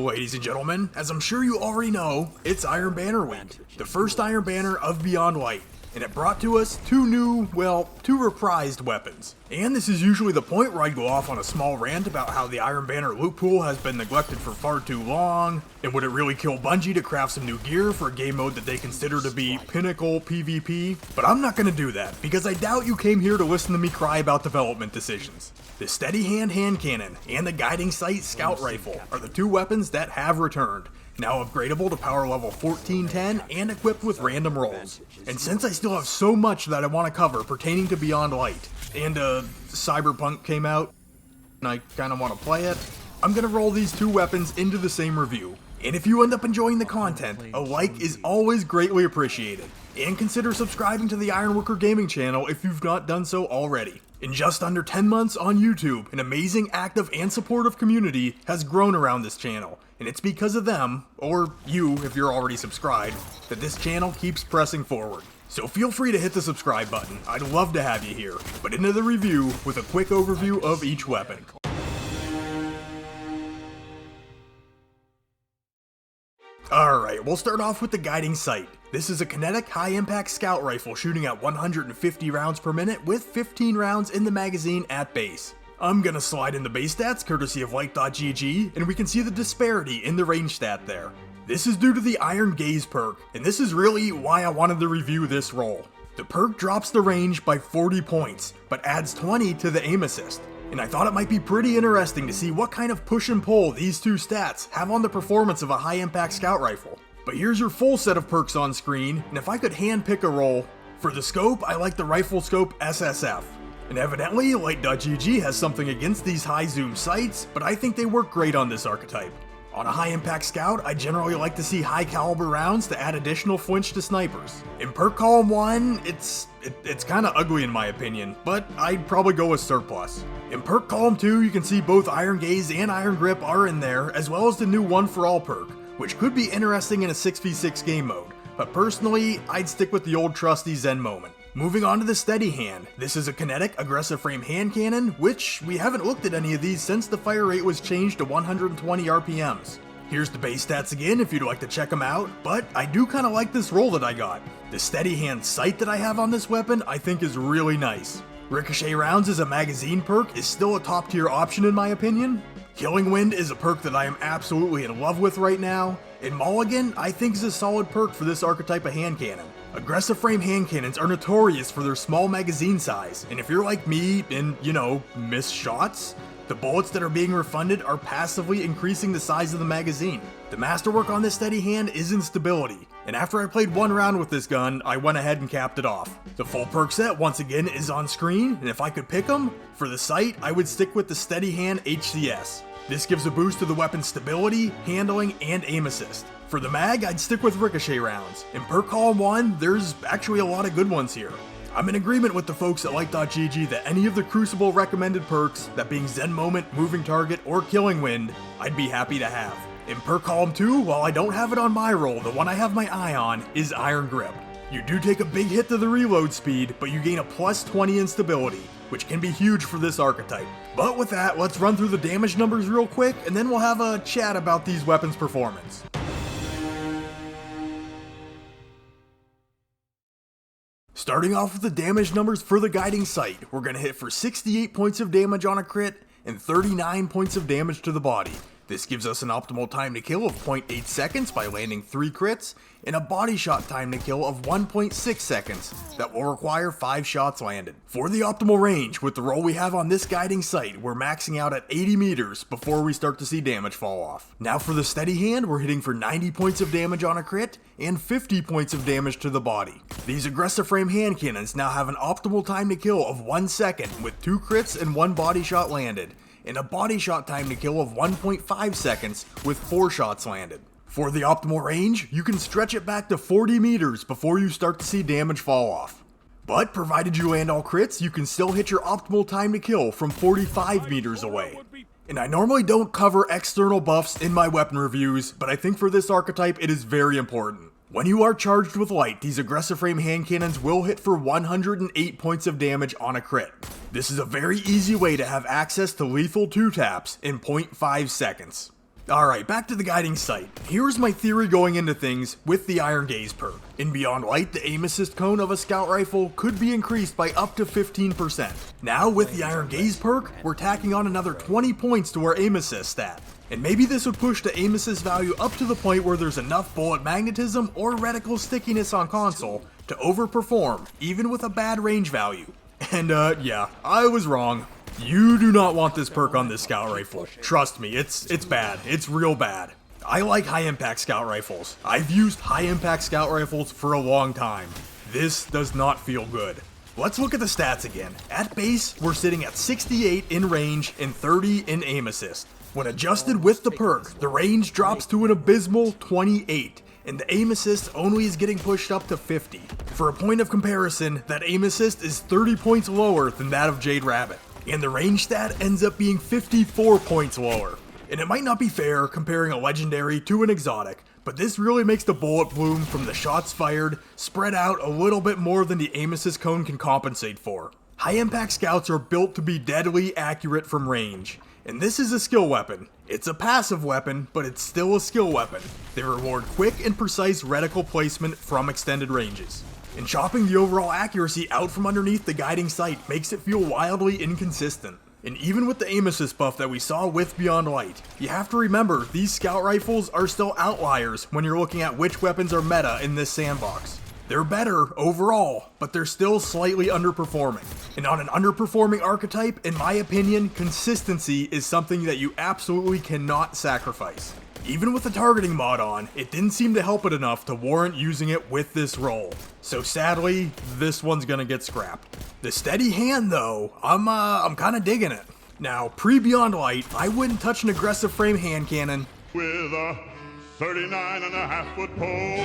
ladies and gentlemen, as I'm sure you already know, it's Iron Banner Week, the first Iron Banner of Beyond Light, and it brought to us two reprised weapons. And this is usually the point where I go off on a small rant about how the Iron Banner loot pool has been neglected for far too long, and would it really kill Bungie to craft some new gear for a game mode that they consider to be pinnacle PvP? But I'm not gonna do that, because I doubt you came here to listen to me cry about development decisions. The Steady Hand hand cannon and the Guiding Sight scout rifle are the two weapons that have returned, now upgradable to power level 1410 and equipped with random rolls. And since I still have so much that I want to cover pertaining to Beyond Light, and Cyberpunk came out, and I kind of want to play it, I'm going to roll these two weapons into the same review. And if you end up enjoying the content, a like is always greatly appreciated. And consider subscribing to the Ironworker Gaming channel if you've not done so already. In just under 10 months on YouTube, an amazing, active, and supportive community has grown around this channel, and it's because of them, or you if you're already subscribed, that this channel keeps pressing forward. So feel free to hit the subscribe button, I'd love to have you here, but into the review with a quick overview of each weapon. Alright, we'll start off with the Guiding Sight. This is a kinetic, high-impact scout rifle shooting at 150 rounds per minute with 15 rounds in the magazine at base. I'm gonna slide in the base stats courtesy of Light.gg, and we can see the disparity in the range stat there. This is due to the Iron Gaze perk, and this is really why I wanted to review this roll. The perk drops the range by 40 points, but adds 20 to the aim assist. And I thought it might be pretty interesting to see what kind of push and pull these two stats have on the performance of a high-impact scout rifle. But here's your full set of perks on screen, and if I could handpick a roll, for the scope, I like the Rifle Scope SSF. And evidently, Light.gg has something against these high zoom sights, but I think they work great on this archetype. On a high-impact scout, I generally like to see high-caliber rounds to add additional flinch to snipers. In perk column 1, it's kinda ugly in my opinion, but I'd probably go with surplus. In perk column 2, you can see both Iron Gaze and Iron Grip are in there, as well as the new One for All perk, which could be interesting in a 6v6 game mode, but personally, I'd stick with the old trusty Zen moment. Moving on to the Steady Hand, this is a kinetic, aggressive frame hand cannon, which we haven't looked at any of these since the fire rate was changed to 120 RPMs. Here's the base stats again if you'd like to check them out, but I do kinda like this roll that I got. The Steady Hand sight that I have on this weapon I think is really nice. Ricochet rounds as a magazine perk is still a top tier option in my opinion. Killing Wind is a perk that I am absolutely in love with right now, and Mulligan I think is a solid perk for this archetype of hand cannon. Aggressive frame hand cannons are notorious for their small magazine size, and if you're like me and, miss shots, the bullets that are being refunded are passively increasing the size of the magazine. The masterwork on this Steady Hand is in stability, and after I played one round with this gun, I went ahead and capped it off. The full perk set once again is on screen, and if I could pick them, for the sight I would stick with the Steady Hand HCS. This gives a boost to the weapon's stability, handling, and aim assist. For the mag, I'd stick with Ricochet rounds. In perk column 1, there's actually a lot of good ones here. I'm in agreement with the folks at Light.gg that any of the Crucible recommended perks, that being Zen Moment, Moving Target, or Killing Wind, I'd be happy to have. In perk column 2, while I don't have it on my roll, the one I have my eye on is Iron Grip. You do take a big hit to the reload speed, but you gain a plus 20 in stability, which can be huge for this archetype. But with that, let's run through the damage numbers real quick, and then we'll have a chat about these weapons' performance. Starting off with the damage numbers for the Guiding Sight, we're going to hit for 68 points of damage on a crit and 39 points of damage to the body. This gives us an optimal time to kill of 0.8 seconds by landing 3 crits, and a body shot time to kill of 1.6 seconds that will require 5 shots landed. For the optimal range, with the roll we have on this Guiding Sight, we're maxing out at 80 meters before we start to see damage fall off. Now for the Steady Hand, we're hitting for 90 points of damage on a crit, and 50 points of damage to the body. These aggressive frame hand cannons now have an optimal time to kill of 1 second, with 2 crits and 1 body shot landed, and a body shot time to kill of 1.5 seconds with 4 shots landed. For the optimal range, you can stretch it back to 40 meters before you start to see damage fall off. But provided you land all crits, you can still hit your optimal time to kill from 45 meters away. And I normally don't cover external buffs in my weapon reviews, but I think for this archetype it is very important. When you are charged with light, these aggressive frame hand cannons will hit for 108 points of damage on a crit. This is a very easy way to have access to lethal 2-taps in 0.5 seconds. Alright, back to the guiding sight. Here's my theory going into things with the Iron Gaze perk. In Beyond Light, the aim assist cone of a scout rifle could be increased by up to 15%. Now with the Iron Gaze perk, we're tacking on another 20 points to our aim assist stat. And maybe this would push the aim assist value up to the point where there's enough bullet magnetism or reticle stickiness on console to overperform, even with a bad range value. And yeah, I was wrong. You do not want this perk on this scout rifle. Trust me, it's bad. It's real bad. I like high impact scout rifles. I've used high impact scout rifles for a long time. This does not feel good. Let's look at the stats again. At base, we're sitting at 68 in range and 30 in aim assist. When adjusted with the perk, the range drops to an abysmal 28, and the aim assist only is getting pushed up to 50. For a point of comparison, that aim assist is 30 points lower than that of Jade Rabbit, and the range stat ends up being 54 points lower. And it might not be fair comparing a legendary to an exotic, but this really makes the bullet bloom from the shots fired spread out a little bit more than the aim assist cone can compensate for. High impact scouts are built to be deadly accurate from range, and this is a skill weapon. It's a passive weapon, but it's still a skill weapon. They reward quick and precise reticle placement from extended ranges. And chopping the overall accuracy out from underneath the guiding sight makes it feel wildly inconsistent. And even with the aim assist buff that we saw with Beyond Light, you have to remember these scout rifles are still outliers when you're looking at which weapons are meta in this sandbox. They're better overall, but they're still slightly underperforming. And on an underperforming archetype, in my opinion, consistency is something that you absolutely cannot sacrifice. Even with the targeting mod on, it didn't seem to help it enough to warrant using it with this role. So sadly, this one's gonna get scrapped. The steady hand though, I'm kinda digging it. Now, pre-Beyond Light, I wouldn't touch an aggressive frame hand cannon with a 39.5-foot pole.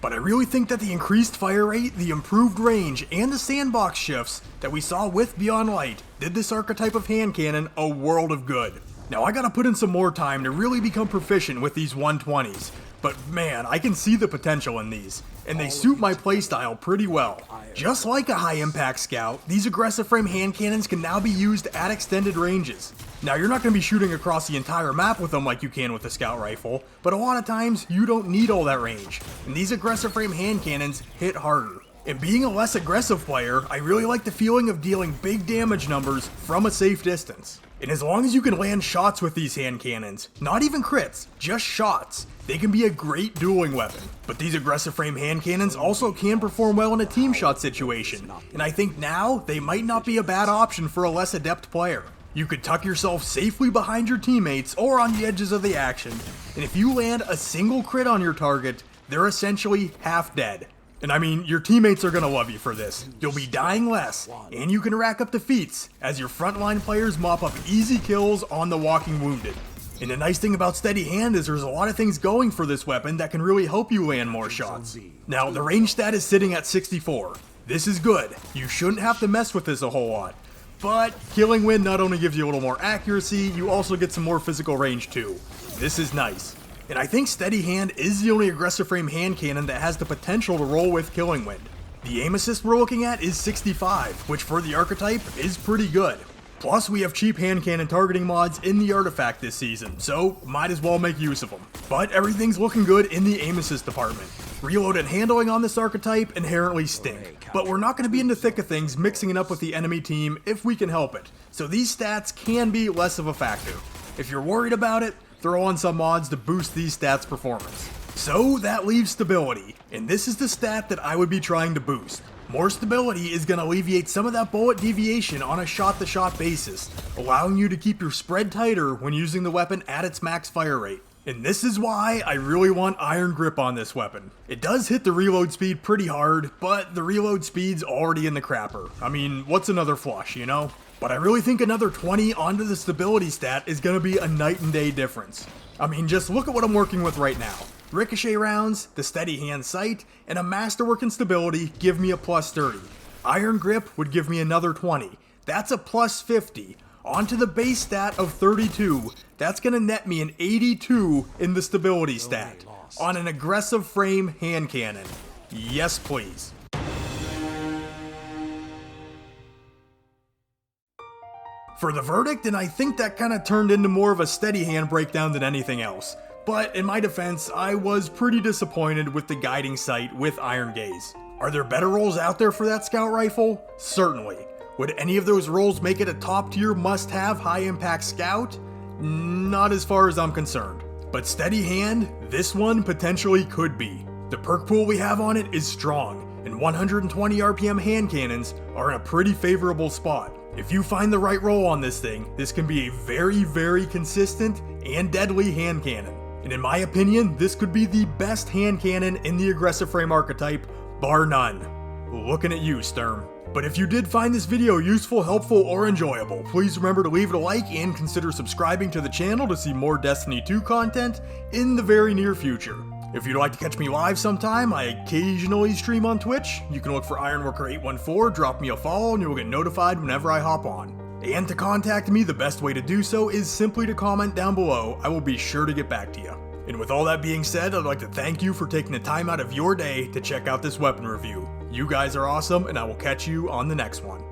But I really think that the increased fire rate, the improved range, and the sandbox shifts that we saw with Beyond Light did this archetype of hand cannon a world of good. Now I gotta put in some more time to really become proficient with these 120s, but man, I can see the potential in these, and they suit my playstyle pretty well. Just like a high impact scout, these aggressive frame hand cannons can now be used at extended ranges. Now you're not going to be shooting across the entire map with them like you can with a scout rifle, but a lot of times you don't need all that range, and these aggressive frame hand cannons hit harder. And being a less aggressive player, I really like the feeling of dealing big damage numbers from a safe distance. And as long as you can land shots with these hand cannons, not even crits, just shots, they can be a great dueling weapon. But these aggressive frame hand cannons also can perform well in a team shot situation, and I think now they might not be a bad option for a less adept player. You could tuck yourself safely behind your teammates or on the edges of the action, and if you land a single crit on your target, they're essentially half dead. And I mean, your teammates are gonna love you for this. You'll be dying less, and you can rack up defeats as your frontline players mop up easy kills on the walking wounded. And the nice thing about Steady Hand is there's a lot of things going for this weapon that can really help you land more shots. Now, the range stat is sitting at 64. This is good. You shouldn't have to mess with this a whole lot. But Killing Wind not only gives you a little more accuracy, you also get some more physical range too. This is nice. And I think Steady Hand is the only aggressive frame hand cannon that has the potential to roll with Killing Wind. The aim assist we're looking at is 65, which for the archetype is pretty good. Plus we have cheap hand cannon targeting mods in the artifact this season, so might as well make use of them. But everything's looking good in the aim assist department. Reload and handling on this archetype inherently stink, but we're not going to be in the thick of things mixing it up with the enemy team if we can help it, so these stats can be less of a factor. If you're worried about it, throw on some mods to boost these stats' performance. So that leaves stability, and this is the stat that I would be trying to boost. More stability is going to alleviate some of that bullet deviation on a shot-to-shot basis, allowing you to keep your spread tighter when using the weapon at its max fire rate. And this is why I really want Iron Grip on this weapon. It does hit the reload speed pretty hard, but the reload speed's already in the crapper. I mean, what's another flush, you know? But I really think another 20 onto the stability stat is going to be a night and day difference. I mean, just look at what I'm working with right now. Ricochet rounds, the Steady Hand sight, and a masterwork in stability give me a plus 30. Iron Grip would give me another 20. That's a plus 50. Onto the base stat of 32, that's going to net me an 82 in the stability stat. On an aggressive frame hand cannon. Yes, please. for the verdict, and I think that kind of turned into more of a steady hand breakdown than anything else. But in my defense, I was pretty disappointed with the guiding sight with Iron Gaze. Are there better rolls out there for that scout rifle? Certainly. Would any of those rolls make it a top tier must-have high-impact scout? Not as far as I'm concerned. But steady hand, this one potentially could be. The perk pool we have on it is strong, and 120 RPM hand cannons are in a pretty favorable spot. If you find the right roll on this thing, this can be a very, very consistent and deadly hand cannon. And in my opinion, this could be the best hand cannon in the aggressive frame archetype, bar none. Looking at you, Sturm. But if you did find this video useful, helpful, or enjoyable, please remember to leave it a like and consider subscribing to the channel to see more Destiny 2 content in the very near future. If you'd like to catch me live sometime, I occasionally stream on Twitch. You can look for Ironworker814, drop me a follow, and you'll get notified whenever I hop on. And to contact me, the best way to do so is simply to comment down below. I will be sure to get back to you. And with all that being said, I'd like to thank you for taking the time out of your day to check out this weapon review. You guys are awesome, and I will catch you on the next one.